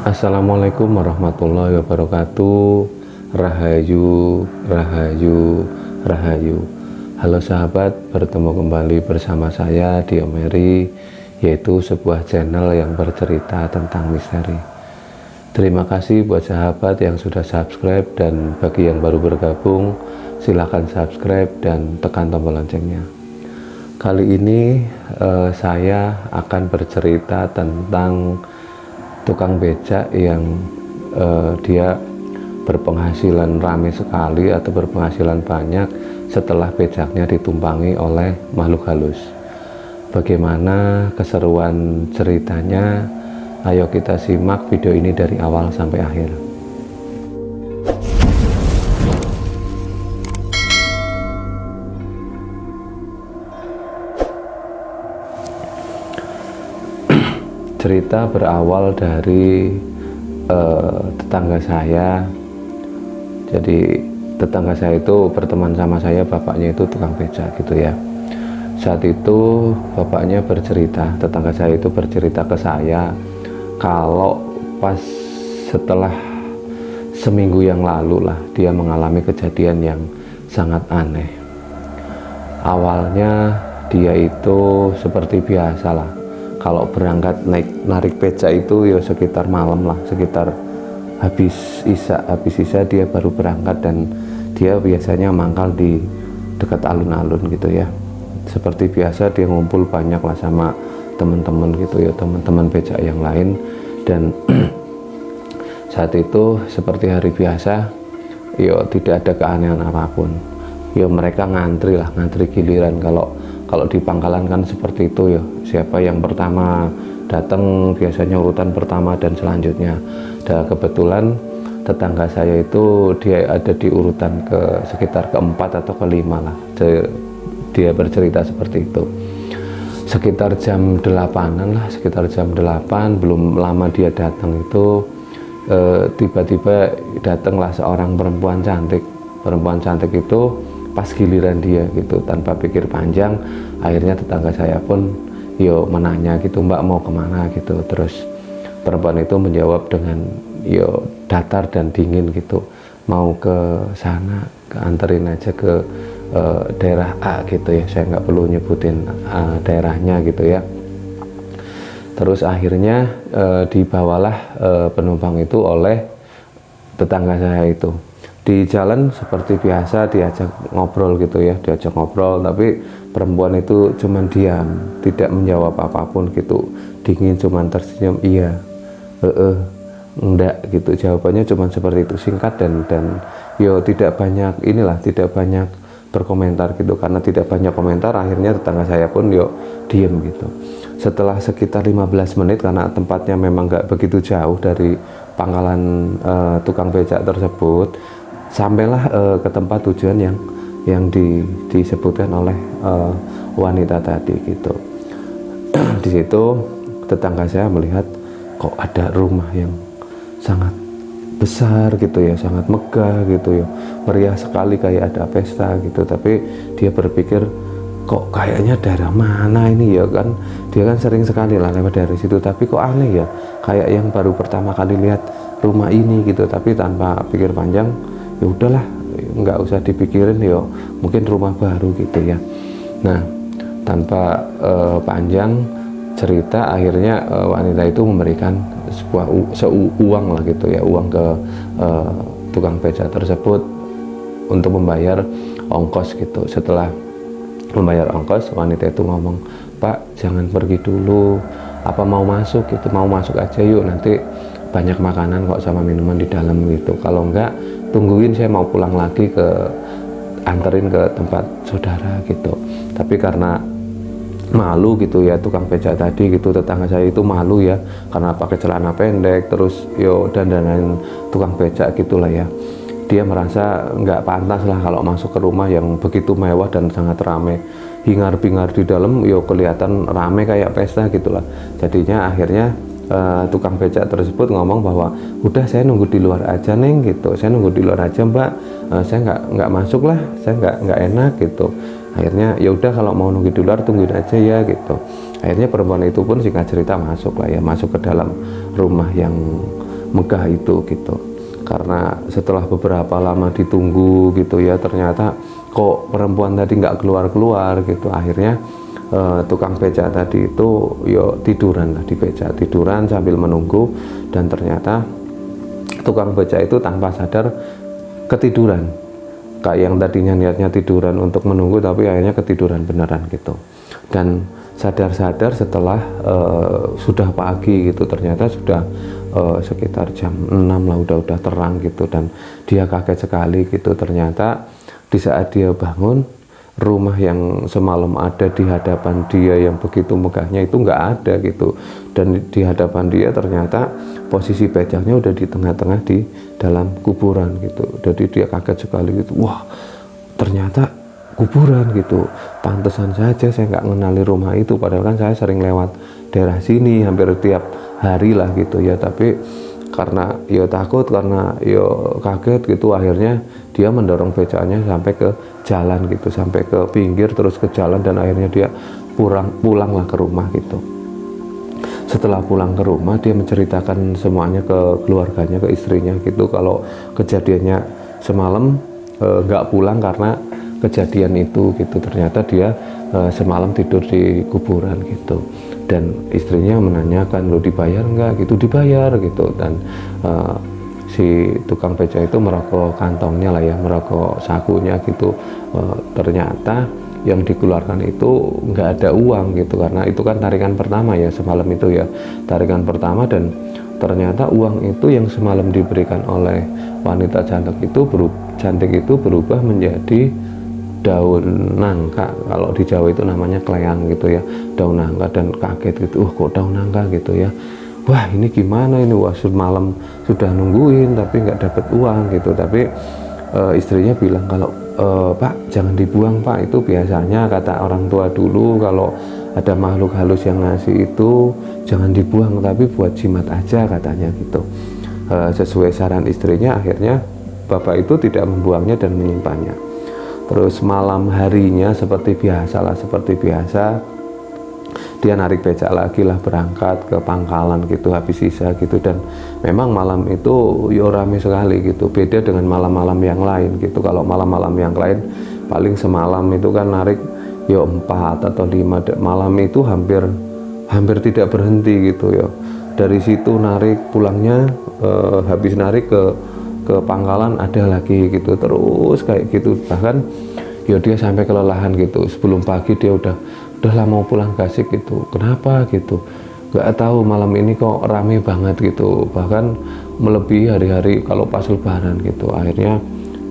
Assalamualaikum warahmatullahi wabarakatuh. Rahayu, rahayu, rahayu. Halo sahabat, bertemu kembali bersama saya Dio Meri, yaitu sebuah channel yang bercerita tentang misteri. Terima kasih buat sahabat yang sudah subscribe, dan bagi yang baru bergabung silahkan subscribe dan tekan tombol loncengnya. Kali ini saya akan bercerita tentang tukang becak yang dia berpenghasilan rame sekali atau berpenghasilan banyak setelah becaknya ditumpangi oleh makhluk halus. Bagaimana keseruan ceritanya? Ayo kita simak video ini dari awal sampai akhir. Cerita berawal dari tetangga saya. Jadi tetangga saya itu berteman sama saya, bapaknya itu tukang becak gitu ya. Saat itu bapaknya bercerita, tetangga saya itu bercerita ke saya kalau pas setelah seminggu yang lalu lah dia mengalami kejadian yang sangat aneh. Awalnya dia itu seperti biasa lah, kalau berangkat narik becak itu ya sekitar malam lah, sekitar habis isya dia baru berangkat, dan dia biasanya mangkal di dekat alun-alun gitu ya. Seperti biasa dia ngumpul banyak lah sama teman-teman gitu ya, teman-teman becak yang lain. Dan saat itu seperti hari biasa, ya tidak ada keanehan apapun. Ya mereka ngantri lah, ngantri giliran. Kalau di pangkalan kan seperti itu ya, siapa yang pertama datang biasanya urutan pertama dan selanjutnya. Dan kebetulan tetangga saya itu dia ada di urutan sekitar keempat atau kelima lah. Dia bercerita seperti itu. Sekitar jam 8-an lah, sekitar jam 8, belum lama dia datang itu tiba-tiba datanglah seorang perempuan cantik. Perempuan cantik itu pas giliran dia gitu, tanpa pikir panjang, akhirnya tetangga saya pun menanya gitu, Mbak mau kemana gitu. Terus perempuan itu menjawab dengan datar dan dingin gitu, mau ke sana, anterin aja ke daerah A gitu ya, saya nggak perlu nyebutin daerahnya gitu ya. Terus akhirnya dibawalah penumpang itu oleh tetangga saya itu. Di jalan seperti biasa diajak ngobrol gitu ya, diajak ngobrol, tapi perempuan itu cuman diam, tidak menjawab apapun gitu, dingin, cuman tersenyum iya, enggak gitu, jawabannya cuman seperti itu, singkat dan tidak banyak tidak banyak berkomentar gitu. Karena tidak banyak komentar, akhirnya tetangga saya pun diem gitu. Setelah sekitar 15 menit, karena tempatnya memang nggak begitu jauh dari pangkalan tukang becak tersebut, sampailah ke tempat tujuan yang disebutkan oleh wanita tadi gitu. Di situ tetangga saya melihat kok ada rumah yang sangat besar gitu ya, sangat megah gitu ya, meriah sekali kayak ada pesta gitu. Tapi dia berpikir kok kayaknya daerah mana ini ya kan, dia kan sering sekali lah lewat dari situ, tapi kok aneh ya, kayak yang baru pertama kali lihat rumah ini gitu. Tapi tanpa pikir panjang, ya udahlah, nggak usah dipikirin, mungkin rumah baru gitu ya. Nah, tanpa panjang cerita, akhirnya wanita itu memberikan sebuah uang lah gitu ya, uang ke tukang becak tersebut untuk membayar ongkos gitu. Setelah membayar ongkos, wanita itu ngomong, Pak jangan pergi dulu, apa mau masuk gitu, mau masuk aja yuk, nanti banyak makanan kok sama minuman di dalam gitu. Kalau enggak, tungguin, saya mau pulang lagi anterin ke tempat saudara gitu. Tapi karena malu gitu ya, tukang becak tadi gitu, tetangga saya itu malu ya, karena pakai celana pendek, terus dandanan tukang becak gitulah ya. Dia merasa nggak pantas lah kalau masuk ke rumah yang begitu mewah dan sangat ramai, hingar-bingar di dalam, kelihatan ramai kayak pesta gitulah. Jadinya akhirnya tukang becak tersebut ngomong bahwa udah saya nunggu di luar aja neng gitu, saya nunggu di luar aja mbak, saya nggak masuk lah, saya nggak enak gitu. Akhirnya ya udah kalau mau nunggu di luar tungguin aja ya gitu. Akhirnya perempuan itu pun singkat cerita masuk lah ya, masuk ke dalam rumah yang megah itu gitu. Karena setelah beberapa lama ditunggu gitu ya, ternyata kok perempuan tadi nggak keluar-keluar gitu. Akhirnya tukang beca tadi itu yo tiduran lah di beca, tiduran sambil menunggu, dan ternyata tukang beca itu tanpa sadar ketiduran. Kayak yang tadinya niatnya tiduran untuk menunggu, tapi akhirnya ketiduran beneran gitu. Dan sadar-sadar setelah sudah pagi gitu, ternyata sudah sekitar jam 6 lah, udah terang gitu, dan dia kaget sekali gitu. Ternyata di saat dia bangun, rumah yang semalam ada di hadapan dia yang begitu megahnya itu nggak ada gitu, dan di hadapan dia ternyata posisi becaknya udah di tengah-tengah di dalam kuburan gitu. Jadi dia kaget sekali gitu, wah ternyata kuburan gitu, pantesan saja saya nggak mengenali rumah itu, padahal kan saya sering lewat daerah sini hampir tiap hari lah gitu ya. Tapi karena ya takut, karena ya kaget gitu, akhirnya dia mendorong becaknya sampai ke jalan gitu, sampai ke pinggir terus ke jalan, dan akhirnya dia pulanglah ke rumah gitu. Setelah pulang ke rumah, dia menceritakan semuanya ke keluarganya, ke istrinya gitu, kalau kejadiannya semalam nggak pulang karena kejadian itu gitu. Ternyata dia semalam tidur di kuburan gitu. Dan istrinya menanyakan, lo dibayar nggak gitu? Dibayar gitu. Dan si tukang beca itu merokok kantongnya lah ya, merokok sakunya gitu. Ternyata yang dikeluarkan itu nggak ada uang gitu, karena itu kan tarikan pertama ya semalam itu ya, tarikan pertama. Dan ternyata uang itu yang semalam diberikan oleh wanita cantik itu berubah menjadi daun nangka. Kalau di Jawa itu namanya kleang gitu ya, daun nangka. Dan kaget gitu, kok daun nangka gitu ya, wah ini gimana ini, wah malam sudah nungguin tapi nggak dapat uang gitu. Tapi istrinya bilang kalau Pak jangan dibuang Pak, itu biasanya kata orang tua dulu kalau ada makhluk halus yang ngasih itu jangan dibuang, tapi buat jimat aja katanya gitu. Sesuai saran istrinya, akhirnya bapak itu tidak membuangnya dan menyimpannya. Terus malam harinya seperti biasa dia narik becak lagi lah, berangkat ke Pangkalan gitu habis sisa gitu. Dan memang malam itu yo rame sekali gitu, beda dengan malam-malam yang lain gitu. Kalau malam-malam yang lain paling semalam itu kan narik yo 4 atau 5, malam itu hampir tidak berhenti gitu ya. Dari situ narik, pulangnya habis narik ke Pangkalan ada lagi gitu, terus kayak gitu. Bahkan ya dia sampai kelelahan gitu, sebelum pagi dia udahlah mau pulang Gasik gitu. Kenapa gitu, nggak tahu malam ini kok rame banget gitu, bahkan melebihi hari-hari kalau pas lebaran gitu. Akhirnya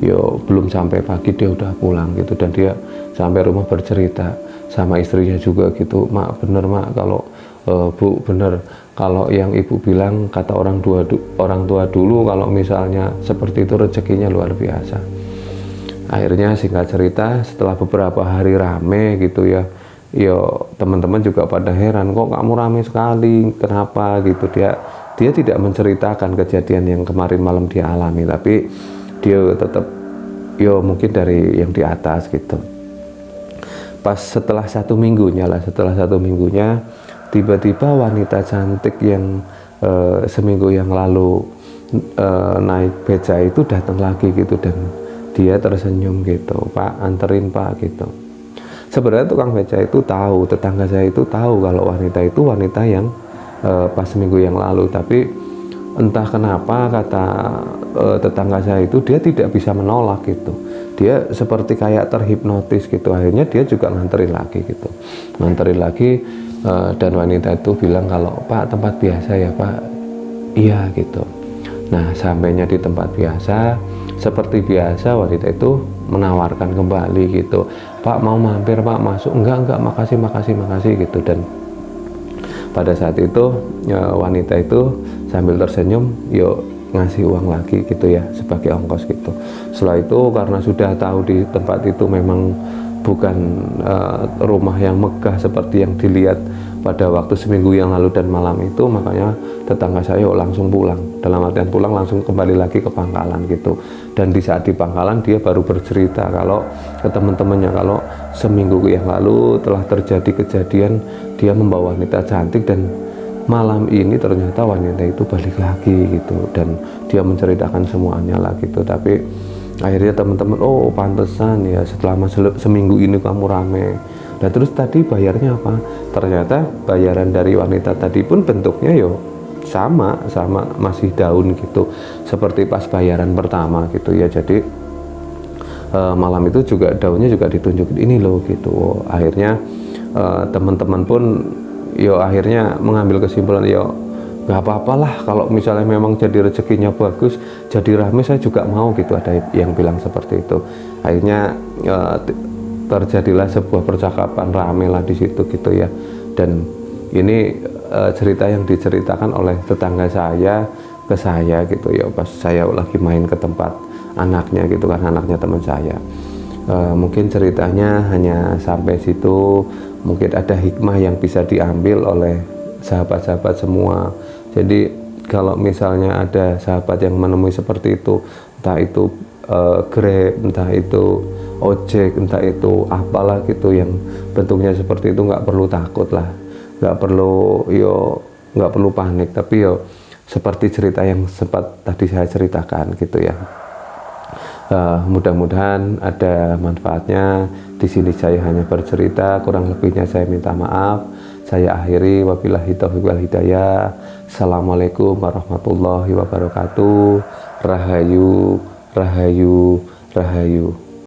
ya belum sampai pagi dia udah pulang gitu, dan dia sampai rumah bercerita sama istrinya juga gitu, mak bener mak kalau Bu bener kalau yang ibu bilang kata orang tua dulu, kalau misalnya seperti itu rezekinya luar biasa. Akhirnya singkat cerita, setelah beberapa hari rame gitu ya, teman-teman juga pada heran, kok kamu rame sekali, kenapa gitu. Dia tidak menceritakan kejadian yang kemarin malam dia alami, tapi dia tetap mungkin dari yang di atas gitu. Pas setelah satu minggunya tiba-tiba wanita cantik yang seminggu yang lalu naik beca itu datang lagi gitu, dan dia tersenyum gitu, Pak anterin Pak gitu. Sebenarnya tukang beca itu tahu, tetangga saya itu tahu kalau wanita itu wanita yang pas seminggu yang lalu, tapi entah kenapa kata tetangga saya itu dia tidak bisa menolak gitu. Dia seperti kayak terhipnotis gitu. Akhirnya dia juga nganterin lagi gitu, dan wanita itu bilang kalau Pak tempat biasa ya Pak. Iya gitu. Nah sampainya di tempat biasa, seperti biasa wanita itu menawarkan kembali gitu, Pak mau mampir Pak, masuk? Enggak makasih gitu. Dan pada saat itu wanita itu sambil tersenyum ngasih uang lagi gitu ya sebagai ongkos gitu. Setelah itu karena sudah tahu di tempat itu memang bukan rumah yang megah seperti yang dilihat pada waktu seminggu yang lalu dan malam itu, makanya tetangga saya langsung pulang, dalam artian pulang langsung kembali lagi ke Pangkalan gitu. Dan di saat di Pangkalan dia baru bercerita kalau ke teman-temannya kalau seminggu yang lalu telah terjadi kejadian dia membawa wanita cantik, dan malam ini ternyata wanita itu balik lagi gitu, dan dia menceritakan semuanya lah gitu. Tapi akhirnya teman-teman, oh pantesan ya setelah seminggu ini kamu rame. Nah terus tadi bayarnya apa? Ternyata bayaran dari wanita tadi pun bentuknya yo sama masih daun gitu, seperti pas bayaran pertama gitu ya. Jadi malam itu juga daunnya juga ditunjukin ini loh gitu. Akhirnya teman-teman pun yo akhirnya mengambil kesimpulan, yo nggak apa-apalah kalau misalnya memang jadi rezekinya bagus, jadi rame, saya juga mau gitu. Ada yang bilang seperti itu. Akhirnya terjadilah sebuah percakapan rame lah di situ gitu ya. Dan ini cerita yang diceritakan oleh tetangga saya ke saya gitu ya, pas saya lagi main ke tempat anaknya gitu kan, anaknya teman saya. Mungkin ceritanya hanya sampai situ. Mungkin ada hikmah yang bisa diambil oleh sahabat-sahabat semua. Jadi kalau misalnya ada sahabat yang menemui seperti itu, entah itu Grab, entah itu ojek, entah itu apalah gitu yang bentuknya seperti itu, nggak perlu takut lah, nggak perlu panik. Tapi seperti cerita yang sempat tadi saya ceritakan gitu ya. Mudah-mudahan ada manfaatnya. Di sini saya hanya bercerita, kurang lebihnya saya minta maaf. Saya akhiri, wabillahi taufiq wal hidayah. Assalamualaikum warahmatullahi wabarakatuh. Rahayu, rahayu, rahayu.